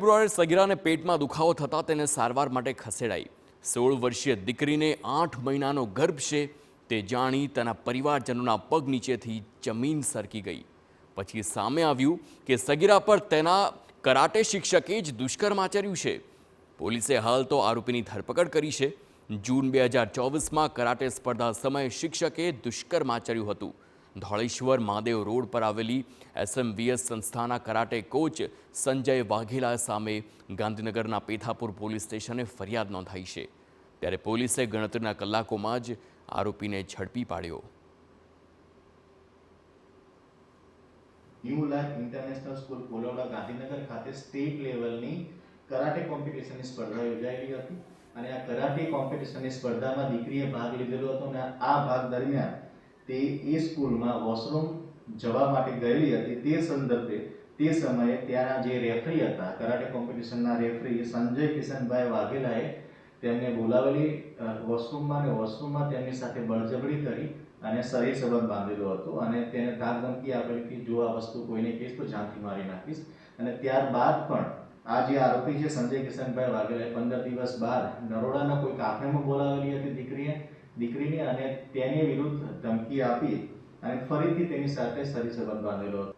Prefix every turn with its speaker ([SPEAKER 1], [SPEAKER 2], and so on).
[SPEAKER 1] ફેબ્રુઆરી સગીરાને પેટમાં દુખાવો થતાં તેને સારવાર માટે ખસેડાઈ। 16 વર્ષીય દીકરીને 8 મહિનાનો ગર્ભ છે તે જાણી તેના પરિવારજનોના પગ નીચેથી જમીન સરકી ગઈ। પછી સામે આવ્યું કે સગીરા પર તેના કરાટે શિક્ષકે જ દુષ્કર્મ આચર્યું છે। પોલીસે હાલ તો આરોપીની ધરપકડ કરી છે। જૂન 2024માં કરાટે સ્પર્ધા સમયે શિક્ષકે દુષ્કર્મ આચર્યું હતું। ધોળેશ્વર મહાદેવ રોડ પર આવેલી SMVS સંસ્થાના કરાટે કોચ સંજય વાઘેલા સામે ગાંધીનગરના પેથાપુર પોલીસ સ્ટેશને ફરિયાદ નોંધાઈ છે। ત્યારે પોલીસે ગણતરીના કલાકોમાં જ આરોપીને ઝડપી પાડ્યો।
[SPEAKER 2] New life international school Poloda Gandhinagar ખાતે સ્ટેટ લેવલની કરાટે કોમ્પિટિશનની સ્પર્ધા યોજાયેલી હતી અને આ કરાટે કોમ્પિટિશનની સ્પર્ધામાં દીકરીએ ભાગ લીધેલો હતો અને આ ભાગ દરમિયાન તે એ સ્કૂલમાં વોશરૂમ જવા માટે ગયેલી હતી। તે સંદર્ભે તે સમયે ત્યાંના જે રેફરી હતા કરાટે કોમ્પિટિશનના રેફરી સંજય કિશનભાઈ વાઘેલાએ તેમને બોલાવેલી વોશરૂમમાં અને વોશરૂમમાં તેમની સાથે બળજબરી કરી અને શરીર સંબંધ બાંધેલો હતો અને તેને ધાક ધમકી આપેલી કે જો આ વસ્તુ કોઈને કહીશ તો જાનથી મારી નાખીશ। અને ત્યારબાદ પણ આ જે આરોપી છે સંજય કિશનભાઈ વાઘેલાએ 15 દિવસ બાદ નરોડાના કોઈ કાફેમાં બોલાવેલી હતી દીકરીને અને તેની વિરુદ્ધ ધમકી આપી અને ફરીથી તેની સાથે શરીર સંબંધ બાંધેલો હતો।